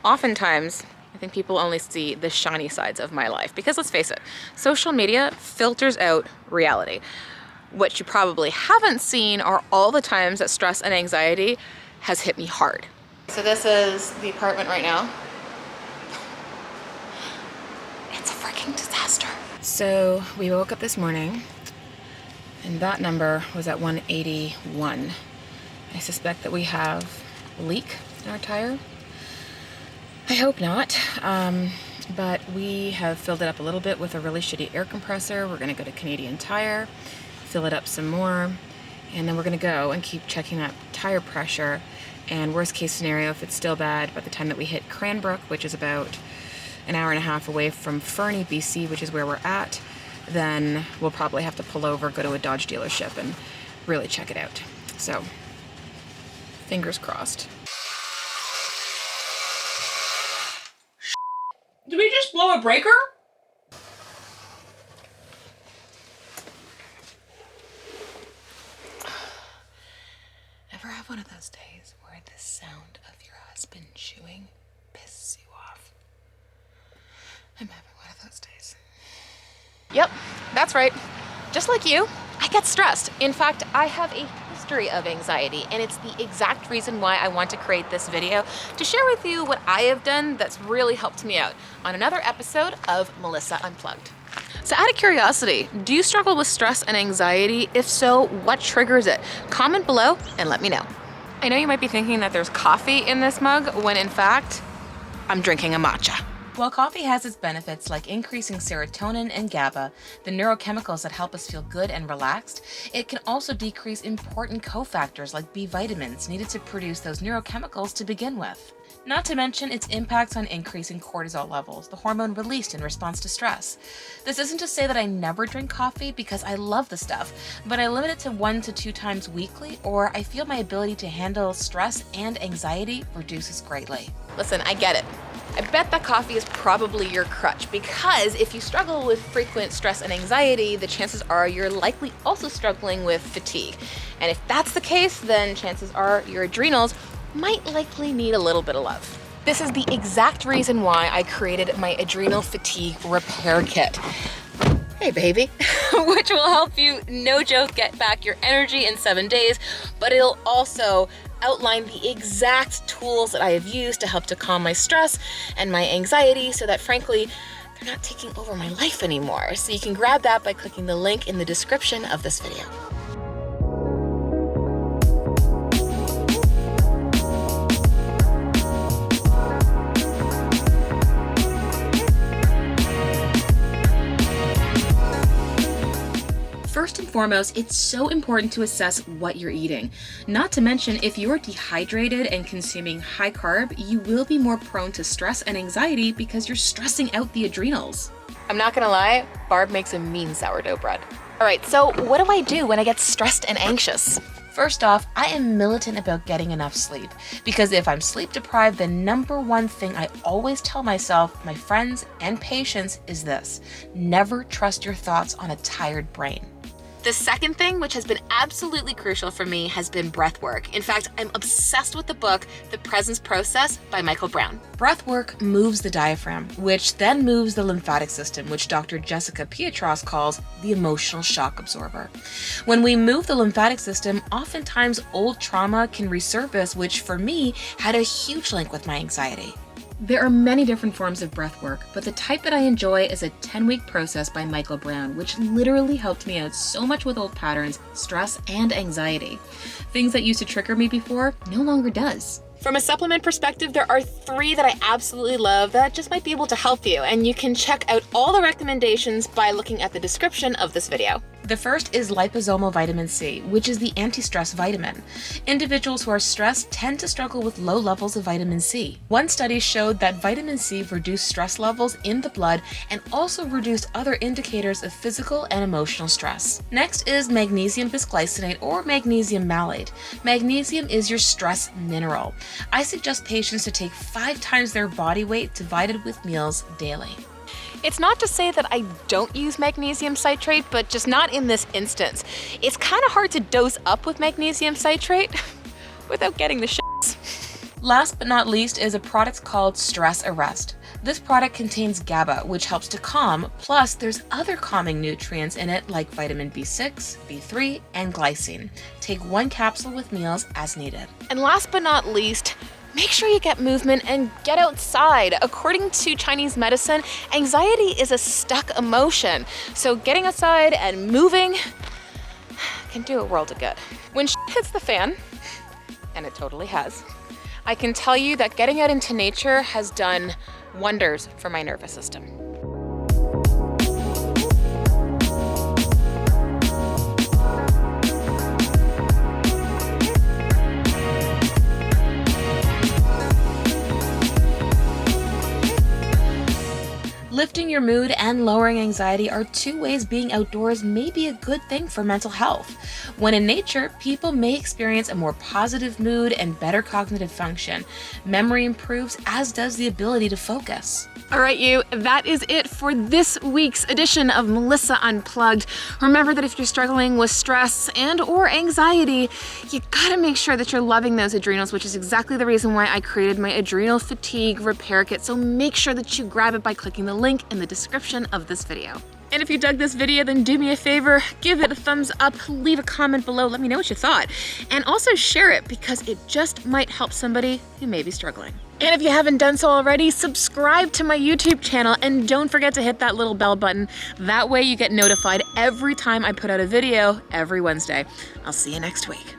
Oftentimes, I think people only see the shiny sides of my life because let's face it, social media filters out reality. What you probably haven't seen are all the times that stress and anxiety has hit me hard. So this is the apartment right now. It's a freaking disaster. So we woke up this morning and that number was at 181. I suspect that we have a leak in our tire. I hope not, but we have filled it up a little bit with a really shitty air compressor. We're gonna go to Canadian Tire, fill it up some more, and then we're gonna go and keep checking that tire pressure. And worst case scenario, if it's still bad, by the time that we hit Cranbrook, which is about an hour and a half away from Fernie, BC, which is where we're at, then we'll probably have to pull over, go to a Dodge dealership and really check it out. So, fingers crossed. Did we just blow a breaker? Ever have one of those days where the sound of your husband chewing pisses you off? I'm having one of those days. Yep, that's right. Just like you, I get stressed. In fact, I have a history of anxiety, and it's the exact reason why I want to create this video to share with you what I have done that's really helped me out on another episode of Melissa Unplugged. So out of curiosity, do you struggle with stress and anxiety? If so, what triggers it? Comment below and let me know. I know you might be thinking that there's coffee in this mug, when in fact, I'm drinking a matcha. While coffee has its benefits like increasing serotonin and GABA, the neurochemicals that help us feel good and relaxed, it can also decrease important cofactors like B vitamins needed to produce those neurochemicals to begin with. Not to mention its impacts on increasing cortisol levels, the hormone released in response to stress. This isn't to say that I never drink coffee because I love the stuff, but I limit it to 1 to 2 times weekly, or I feel my ability to handle stress and anxiety reduces greatly. Listen, I get it. I bet that coffee is probably your crutch because if you struggle with frequent stress and anxiety, the chances are you're likely also struggling with fatigue. And if that's the case, then chances are your adrenals might likely need a little bit of love. This is the exact reason why I created my adrenal fatigue repair kit. Hey baby, which will help you, no joke, get back your energy in 7 days, but it'll also outline the exact tools that I have used to help to calm my stress and my anxiety so that frankly, they're not taking over my life anymore. So you can grab that by clicking the link in the description of this video. First and foremost, it's so important to assess what you're eating. Not to mention, if you are dehydrated and consuming high carb, you will be more prone to stress and anxiety because you're stressing out the adrenals. I'm not gonna lie, Barb makes a mean sourdough bread. All right, so what do I do when I get stressed and anxious? First off, I am militant about getting enough sleep because if I'm sleep deprived, the number one thing I always tell myself, my friends, and patients is this: never trust your thoughts on a tired brain. The second thing, which has been absolutely crucial for me, has been breathwork. In fact, I'm obsessed with the book, The Presence Process by Michael Brown. Breathwork moves the diaphragm, which then moves the lymphatic system, which Dr. Jessica Pietros calls the emotional shock absorber. When we move the lymphatic system, oftentimes old trauma can resurface, which for me had a huge link with my anxiety. There are many different forms of breath work, but the type that I enjoy is a 10-week process by Michael Brown, which literally helped me out so much with old patterns, stress, and anxiety. Things that used to trigger me before no longer does. From a supplement perspective, there are 3 that I absolutely love that just might be able to help you, and you can check out all the recommendations by looking at the description of this video. The first is liposomal vitamin C, which is the anti-stress vitamin. Individuals who are stressed tend to struggle with low levels of vitamin C. One study showed that vitamin C reduced stress levels in the blood and also reduced other indicators of physical and emotional stress. Next is magnesium bisglycinate or magnesium malate. Magnesium is your stress mineral. I suggest patients to take 5 times their body weight divided with meals daily. It's not to say that I don't use magnesium citrate, but just not in this instance. It's kind of hard to dose up with magnesium citrate without getting the shits. Last but not least is a product called Stress Arrest. This product contains GABA, which helps to calm, plus there's other calming nutrients in it like vitamin B6, B3, and glycine. Take 1 capsule with meals as needed. And last but not least, make sure you get movement and get outside. According to Chinese medicine, anxiety is a stuck emotion. So getting outside and moving can do a world of good. When shit hits the fan, and it totally has, I can tell you that getting out into nature has done wonders for my nervous system. Lifting your mood and lowering anxiety are 2 ways being outdoors may be a good thing for mental health. When in nature, people may experience a more positive mood and better cognitive function. Memory improves, as does the ability to focus. All right, you, that is it for this week's edition of Melissa Unplugged. Remember that if you're struggling with stress and or anxiety, you gotta make sure that you're loving those adrenals, which is exactly the reason why I created my adrenal fatigue repair kit. So make sure that you grab it by clicking the link in the description of this video. And if you dug this video, then do me a favor, give it a thumbs up, leave a comment below, let me know what you thought. And also share it because it just might help somebody who may be struggling. And if you haven't done so already, subscribe to my YouTube channel and don't forget to hit that little bell button. That way you get notified every time I put out a video every Wednesday. I'll see you next week.